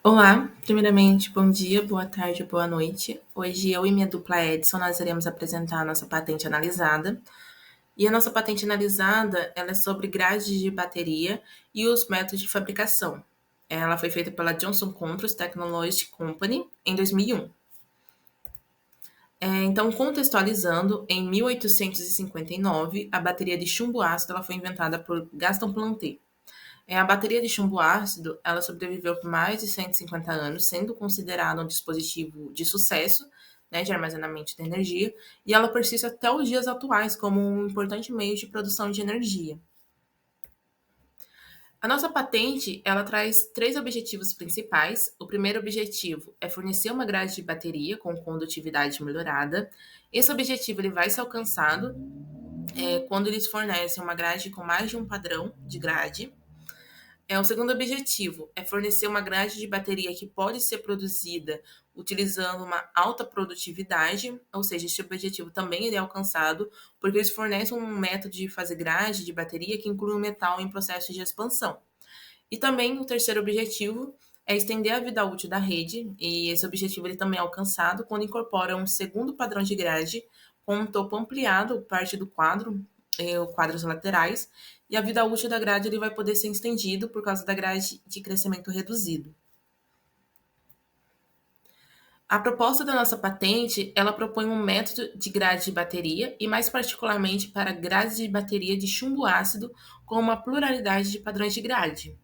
Olá, primeiramente, bom dia, boa tarde, boa noite. Hoje eu e minha dupla Edson, nós iremos apresentar a nossa patente analisada. E a nossa patente analisada, ela é sobre grades de bateria e os métodos de fabricação. Ela foi feita pela Johnson Controls Technology Company em 2001. Então, contextualizando, em 1859, a bateria de chumbo ácido ela foi inventada por Gaston Planté. A bateria de chumbo ácido, ela sobreviveu por mais de 150 anos, sendo considerada um dispositivo de sucesso, né, de armazenamento de energia, e ela persiste até os dias atuais como um importante meio de produção de energia. A nossa patente, ela traz três objetivos principais. O primeiro objetivo é fornecer uma grade de bateria com condutividade melhorada. Esse objetivo ele vai ser alcançado quando eles fornecem uma grade com mais de um padrão de grade. O segundo objetivo é fornecer uma grade de bateria que pode ser produzida utilizando uma alta produtividade, ou seja, esse objetivo também ele é alcançado porque eles fornecem um método de fazer grade de bateria que inclui o metal em processo de expansão. E também o terceiro objetivo é estender a vida útil da rede, e esse objetivo ele também é alcançado quando incorpora um segundo padrão de grade com um topo ampliado, parte do quadro, quadros laterais, e a vida útil da grade ele vai poder ser estendido por causa da grade de crescimento reduzido. A proposta da nossa patente, ela propõe um método de grade de bateria e mais particularmente para grades de bateria de chumbo ácido com uma pluralidade de padrões de grade.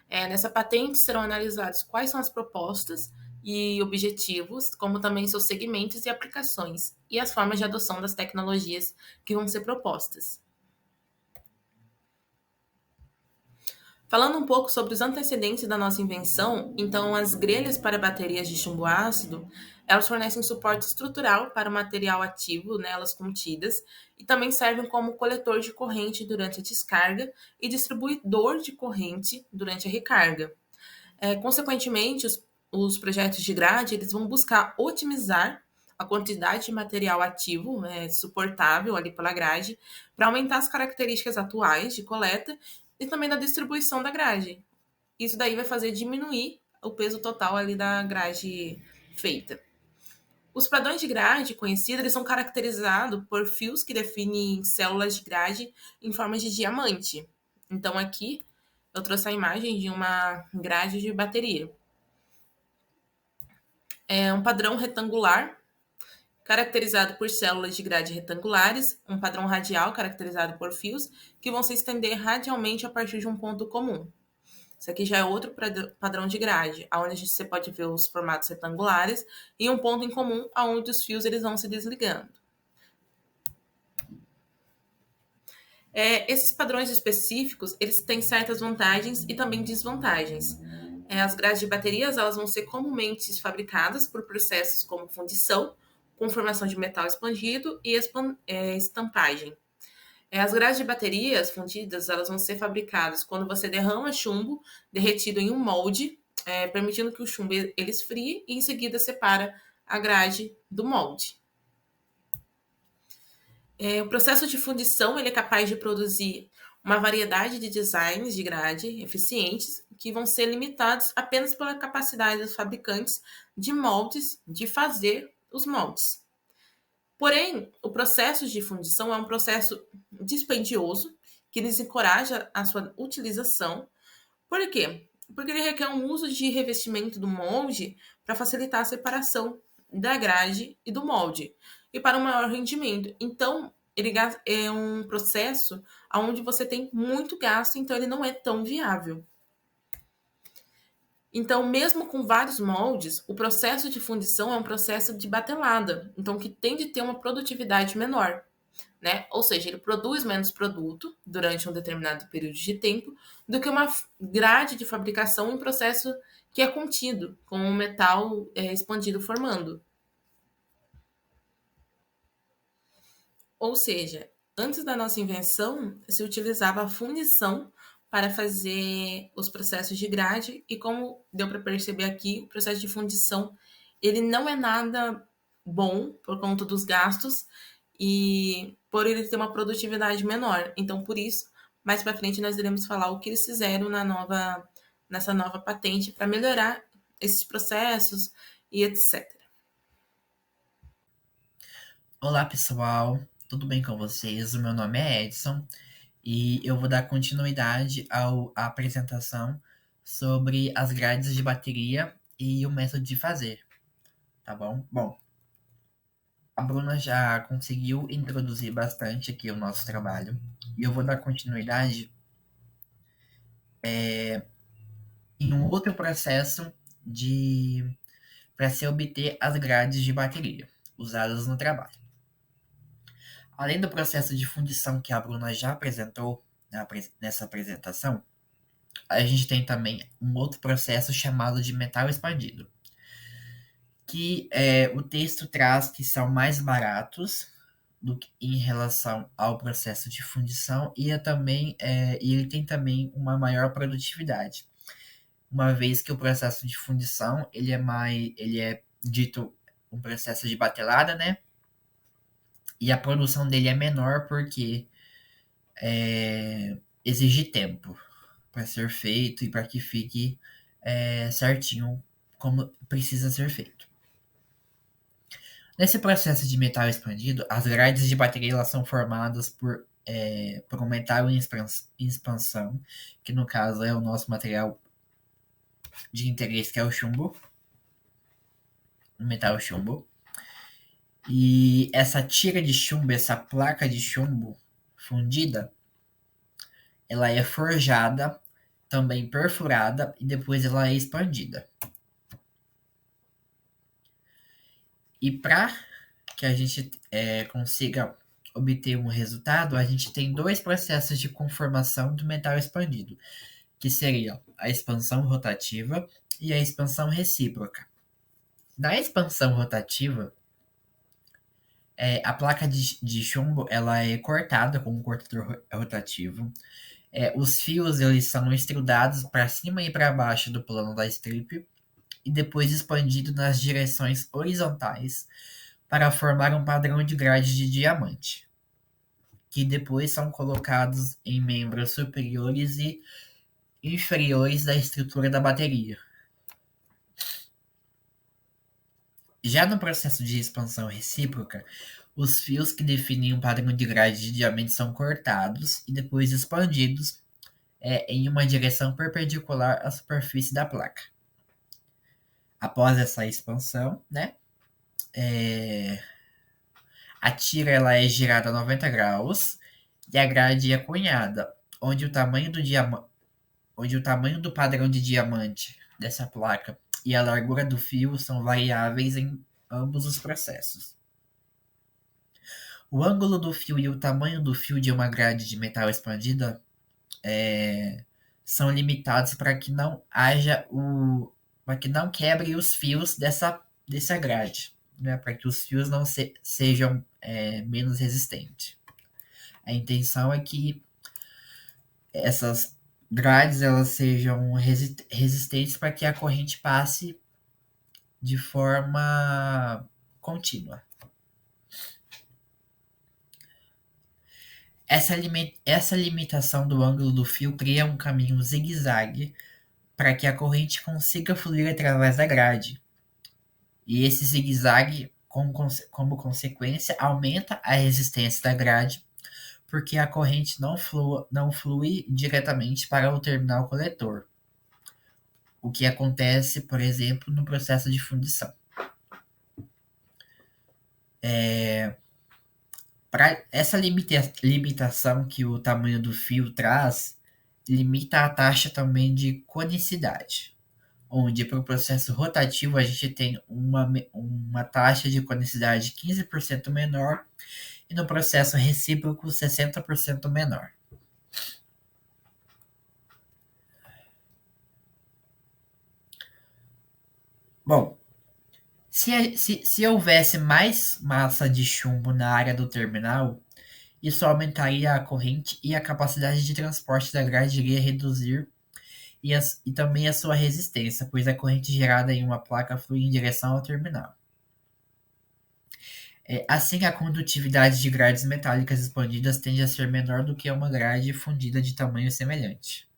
Nessa patente serão analisados quais são as propostas e objetivos, como também seus segmentos e aplicações, e as formas de adoção das tecnologias que vão ser propostas. Falando um pouco sobre os antecedentes da nossa invenção, então as grelhas para baterias de chumbo ácido, elas fornecem suporte estrutural para o material ativo nelas contidas e também servem como coletor de corrente durante a descarga e distribuidor de corrente durante a recarga. Consequentemente, os projetos de grade eles vão buscar otimizar a quantidade de material ativo suportável ali pela grade para aumentar as características atuais de coleta e também da distribuição da grade. Isso daí vai fazer diminuir o peso total ali da grade feita. Os padrões de grade conhecidos eles são caracterizados por fios que definem células de grade em forma de diamante. Então aqui eu trouxe a imagem de uma grade de bateria. É um padrão retangular, caracterizado por células de grade retangulares, um padrão radial, caracterizado por fios, que vão se estender radialmente a partir de um ponto comum. Isso aqui já é outro padrão de grade, onde você pode ver os formatos retangulares e um ponto em comum, onde os fios eles vão se desligando. Esses padrões específicos, eles têm certas vantagens e também desvantagens. As grades de baterias elas vão ser comumente fabricadas por processos como fundição, com formação de metal expandido e estampagem. As grades de baterias fundidas elas vão ser fabricadas quando você derrama chumbo derretido em um molde, permitindo que o chumbo ele esfrie e em seguida separa a grade do molde. O processo de fundição ele é capaz de produzir uma variedade de designs de grade eficientes que vão ser limitados apenas pela capacidade dos fabricantes de moldes, de fazer os moldes. Porém, o processo de fundição é um processo dispendioso que desencoraja a sua utilização. Por quê? Porque ele requer um uso de revestimento do molde para facilitar a separação da grade e do molde e para um maior rendimento. Então, ele é um processo onde você tem muito gasto, então ele não é tão viável. Então, mesmo com vários moldes, o processo de fundição é um processo de batelada, então que tem de ter uma produtividade menor, né? Ou seja, ele produz menos produto durante um determinado período de tempo do que uma grade de fabricação em processo que é contido, com o metal expandido formando. Ou seja, antes da nossa invenção, se utilizava a fundição para fazer os processos de grade e como deu para perceber aqui, o processo de fundição ele não é nada bom por conta dos gastos e por ele ter uma produtividade menor. Então, por isso, mais para frente nós iremos falar o que eles fizeram nessa nova patente para melhorar esses processos e etc. Olá, pessoal, tudo bem com vocês? O meu nome é Edson e eu vou dar continuidade à apresentação sobre as grades de bateria e o método de fazer, tá bom? Bom, a Bruna já conseguiu introduzir bastante aqui o nosso trabalho e eu vou dar continuidade em um outro processo de para se obter as grades de bateria usadas no trabalho. Além do processo de fundição que a Bruna já apresentou nessa apresentação, a gente tem também um outro processo chamado de metal expandido, que o texto traz que são mais baratos em relação ao processo de fundição e ele tem também uma maior produtividade, uma vez que o processo de fundição ele é dito um processo de batelada, né? E a produção dele é menor porque exige tempo para ser feito e para que fique certinho como precisa ser feito. Nesse processo de metal expandido, as grades de bateria elas são formadas por um metal em expansão, que no caso é o nosso material de interesse, que é o chumbo, o metal chumbo. E essa tira de chumbo, essa placa de chumbo fundida, ela é forjada, também perfurada e depois ela é expandida. E para que a gente consiga obter um resultado, a gente tem dois processos de conformação do metal expandido, que seriam a expansão rotativa e a expansão recíproca. Na expansão rotativa, a placa de chumbo ela é cortada com um cortador rotativo. Os fios eles são estrudados para cima e para baixo do plano da strip e depois expandido nas direções horizontais para formar um padrão de grade de diamante, que depois são colocados em membros superiores e inferiores da estrutura da bateria. Já no processo de expansão recíproca, os fios que definem um padrão de grade de diamante são cortados e depois expandidos em uma direção perpendicular à superfície da placa. Após essa expansão, né, a tira ela é girada a 90 graus e a grade é cunhada, onde onde o tamanho do padrão de diamante dessa placa e a largura do fio são variáveis em ambos os processos. O ângulo do fio e o tamanho do fio de uma grade de metal expandida são limitados para que não haja para que não quebre os fios dessa grade, né? Para que os fios não sejam menos resistentes. A intenção é que essas grades elas sejam resistentes para que a corrente passe de forma contínua. Essa limitação do ângulo do fio cria um caminho zigue-zague para que a corrente consiga fluir através da grade. E esse zigue-zague, como consequência, aumenta a resistência da grade, porque a corrente não flui diretamente para o terminal coletor, o que acontece, por exemplo, no processo de fundição. Para essa limitação que o tamanho do fio traz, limita a taxa também de conicidade, onde para o processo rotativo a gente tem uma taxa de conicidade 15% menor e no processo recíproco 60% menor. Bom, se houvesse mais massa de chumbo na área do terminal, isso aumentaria a corrente e a capacidade de transporte da grade iria reduzir e também a sua resistência, pois a corrente gerada em uma placa flui em direção ao terminal. Assim, a condutividade de grades metálicas expandidas tende a ser menor do que uma grade fundida de tamanho semelhante.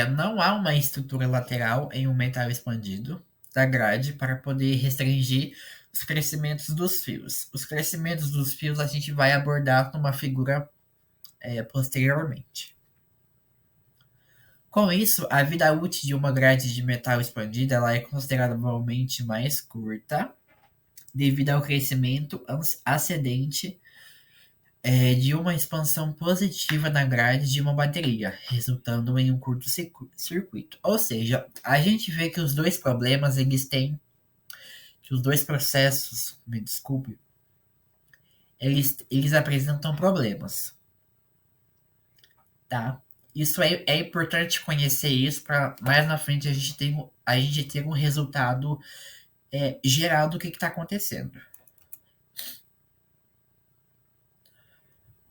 não há uma estrutura lateral em um metal expandido da grade para poder restringir os crescimentos dos fios. Os crescimentos dos fios a gente vai abordar numa figura posteriormente. Com isso, a vida útil de uma grade de metal expandida ela é consideravelmente mais curta, devido ao crescimento ascendente de uma expansão positiva na grade de uma bateria, resultando em um curto-circuito. Ou seja, a gente vê que os dois problemas, que os dois processos, me desculpe, eles apresentam problemas, tá? Isso é importante conhecer isso para mais na frente a gente ter um resultado geral do que está acontecendo.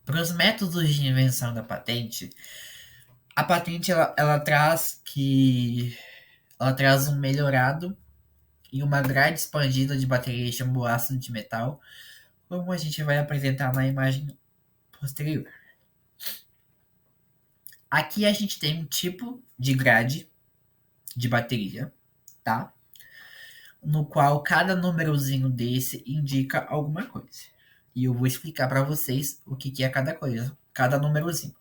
Para os métodos de invenção da patente, a patente ela traz um melhorado e uma grade expandida de bateria de chumbo ácido de metal, como a gente vai apresentar na imagem posterior. Aqui a gente tem um tipo de grade de bateria, tá? No qual cada númerozinho desse indica alguma coisa. E eu vou explicar para vocês o que é cada coisa, cada númerozinho.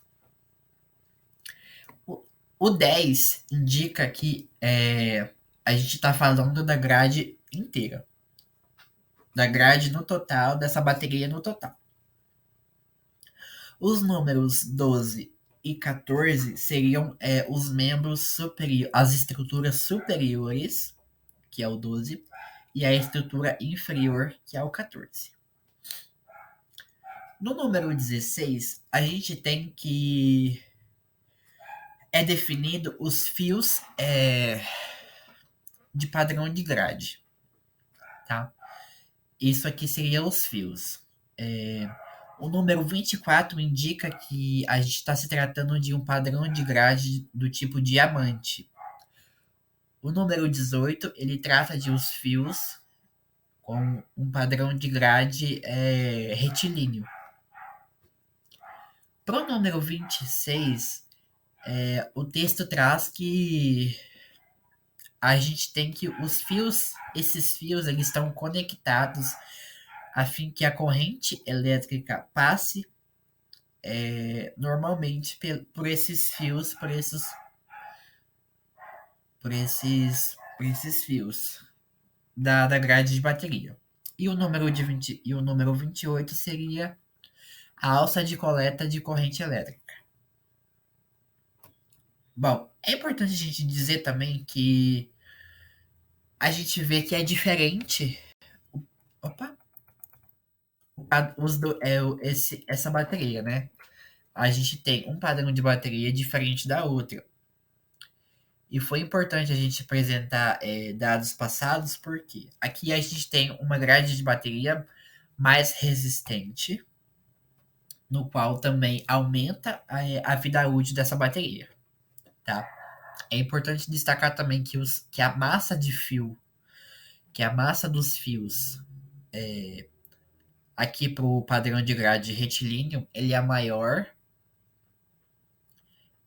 O 10 indica que a gente está falando da grade inteira. Da grade no total, dessa bateria no total. Os números 12 e 14 seriam os membros superiores, as estruturas superiores, que é o 12, e a estrutura inferior, que é o 14. No número 16, a gente tem que é definido os fios de padrão de grade, tá? Isso aqui seria os fios. O número 24 indica que a gente está se tratando de um padrão de grade do tipo diamante. O número 18, ele trata de os fios com um padrão de grade retilíneo. Para o número 26, o texto traz que a gente tem que esses fios, eles estão conectados a fim que a corrente elétrica passe normalmente por esses fios, por esses fios da grade de bateria. E o número 28 seria a alça de coleta de corrente elétrica. Bom, é importante a gente dizer também que a gente vê que é diferente. Opa! Essa bateria, né? A gente tem um padrão de bateria diferente da outra. E foi importante a gente apresentar dados passados, porque aqui a gente tem uma grade de bateria mais resistente, no qual também aumenta a vida útil dessa bateria, tá? É importante destacar também que a massa de fio, que a massa dos fios aqui para o padrão de grade retilíneo, ele é maior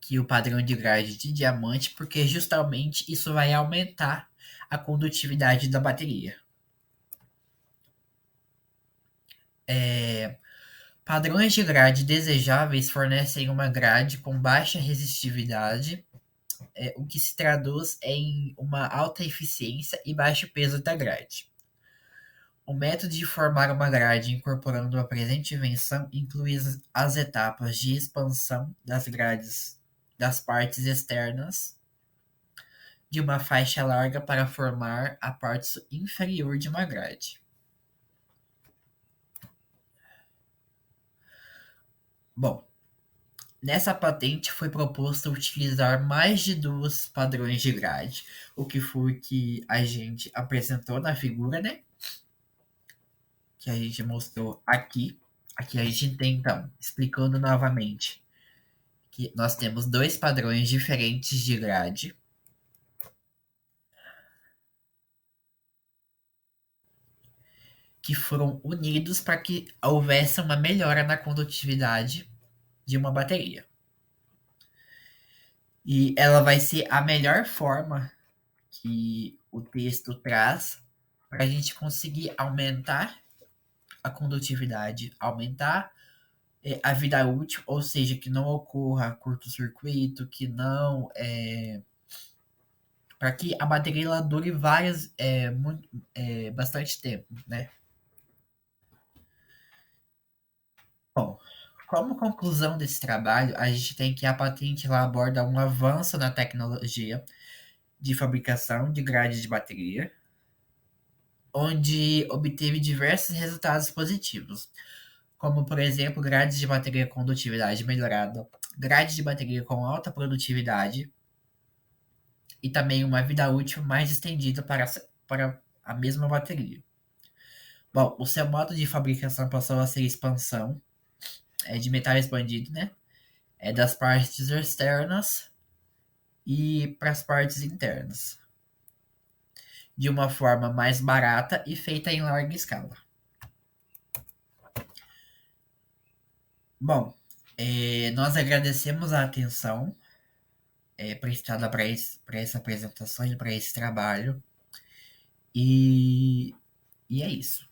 que o padrão de grade de diamante, porque justamente isso vai aumentar a condutividade da bateria. Padrões de grade desejáveis fornecem uma grade com baixa resistividade, o que se traduz em uma alta eficiência e baixo peso da grade. O método de formar uma grade incorporando a presente invenção inclui as etapas de expansão das grades das partes externas de uma faixa larga para formar a parte inferior de uma grade. Bom, nessa patente foi proposto utilizar mais de 2 padrões de grade, o que foi que a gente apresentou na figura, né? Que a gente mostrou aqui. Aqui a gente tem, então, explicando novamente, que nós temos 2 padrões diferentes de grade. Que foram unidos para que houvesse uma melhora na condutividade de uma bateria. E ela vai ser a melhor forma que o texto traz para a gente conseguir aumentar a condutividade, aumentar a vida útil, ou seja, que não ocorra curto-circuito, que não. Para que a bateria ela dure bastante tempo, né? Bom, como conclusão desse trabalho, a gente tem que a patente ela aborda um avanço na tecnologia de fabricação de grade de bateria, onde obteve diversos resultados positivos, como, por exemplo, grades de bateria com condutividade melhorada, grades de bateria com alta produtividade e também uma vida útil mais estendida para a mesma bateria. Bom, o seu modo de fabricação passou a ser expansão de metal expandido, né? Das partes externas e para as partes internas, de uma forma mais barata e feita em larga escala. Bom, nós agradecemos a atenção prestada para essa apresentação e para esse trabalho, e, e é isso.